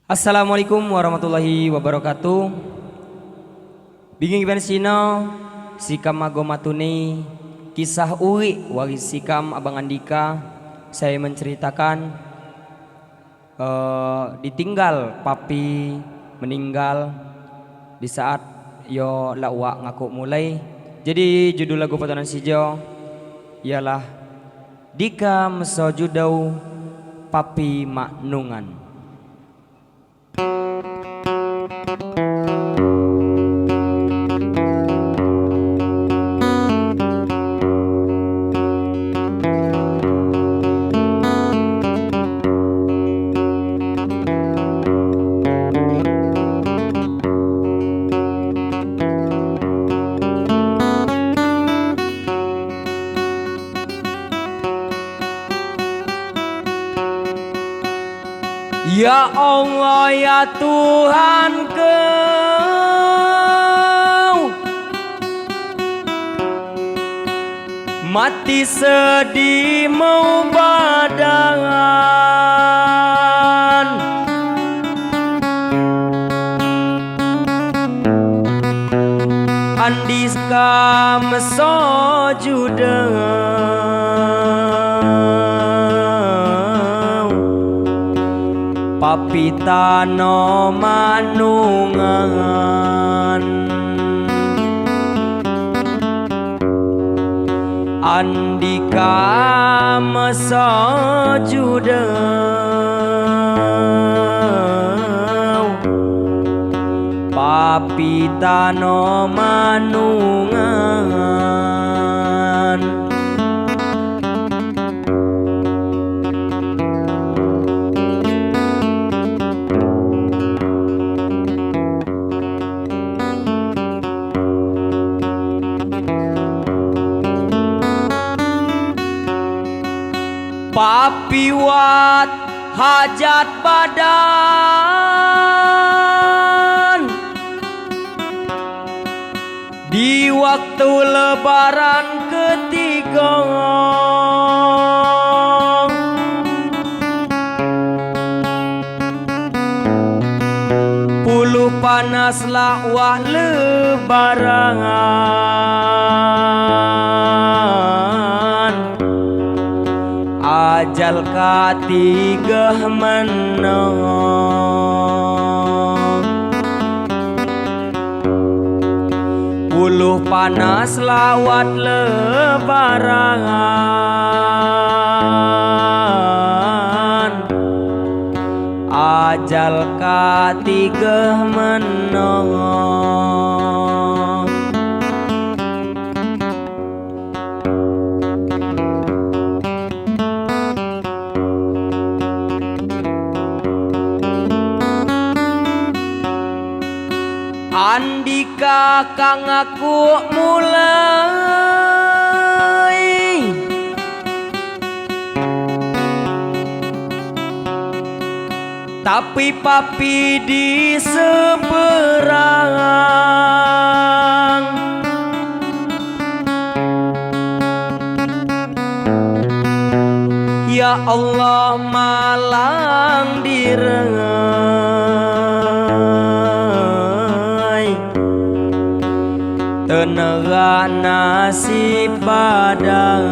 Assalamualaikum warahmatullahi wabarakatuh. Binging Bensino Sikam Magomatuni kisah Uwi Waris Sikam Abang Andika. Saya menceritakan ditinggal papi meninggal di saat yo lawa ngaku mulai. Jadi judul lagu patonan sijo ialah Dika Mesojudau Papi Maknungan. Ya Allah ya Tuhanku, mati sedih mau badangan, Andika mesojudau papi tano manungan, Andika mesojudau papi tano manungan. Papi wat hajat badan di waktu lebaran ketiga, puluh panas lakwah lebaran, ajal katiga menang, puluh panas lawat lebaran, ajal katiga menang. Andika kang aku mulai, tapi papi di seberang, ya Allah malang direngai, tenaga nasib badan,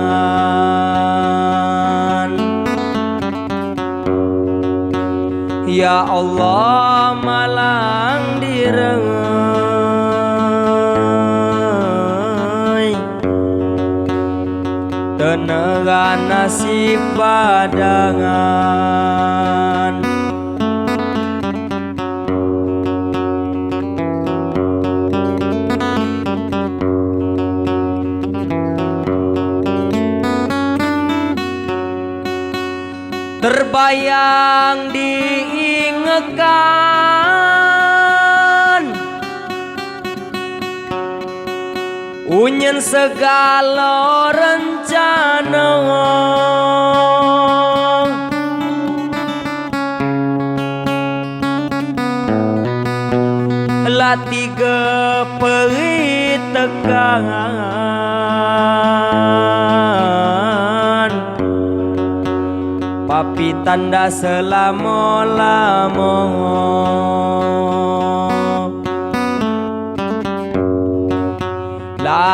ya Allah malang direngai, tenaga nasib badangan. Terbayang diingekan unyen segala rencana, lati geperi tekan, papi tanda selama-lama.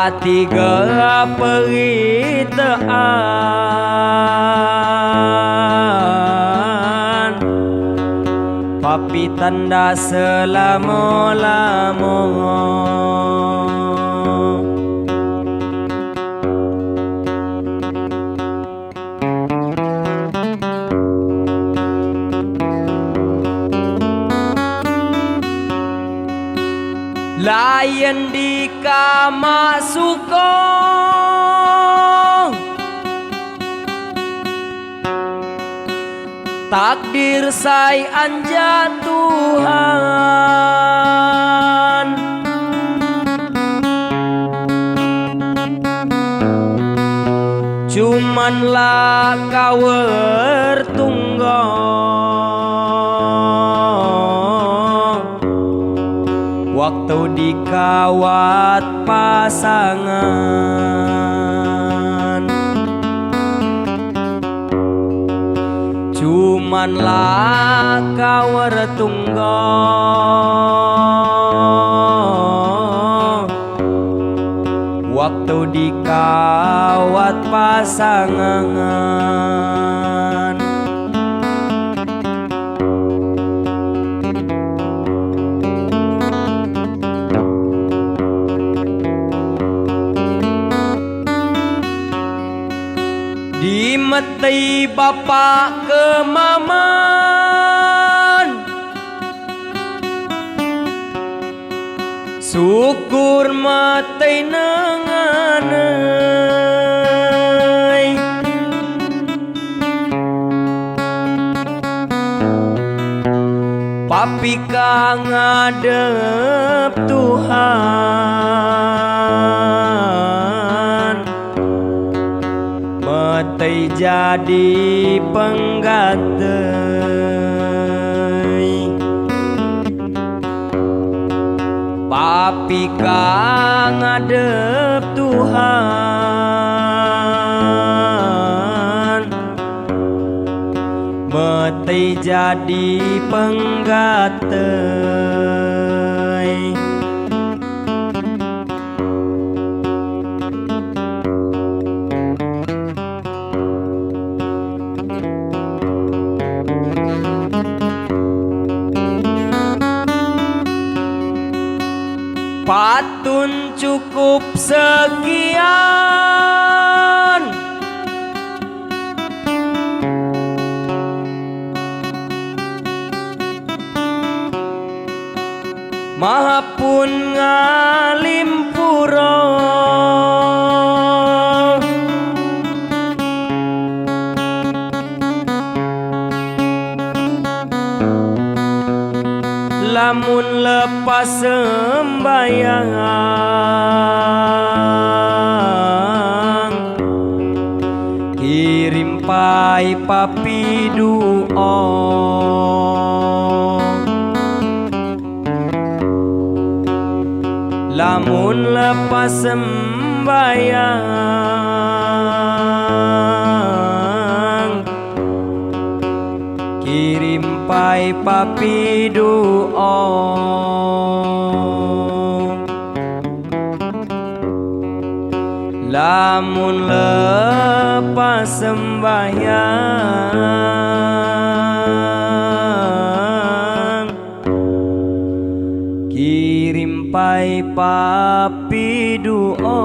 Patiga peritaan papi tanda selamo-lamo. Layan di kamasuko takdir say anja Tuhan. Cumanlah kawer waktu dikawat pasangan. Cumanlah kawer waktu dikawat pasangan. Dimeti bapak ke maman, syukur mati nenganai. Papi ka ngadep Tuhan, mati jadi penggatei. Papi ka ngadep Tuhan, mati jadi penggatei. Patun cukup sekian, mahapun ngalimpuro. Lamun lepas sembayang, kirim pai papi duo. Lamun lepas sembayang, kirim pai papi duo. Lamun lepas sembayang, kirim pai papi duo.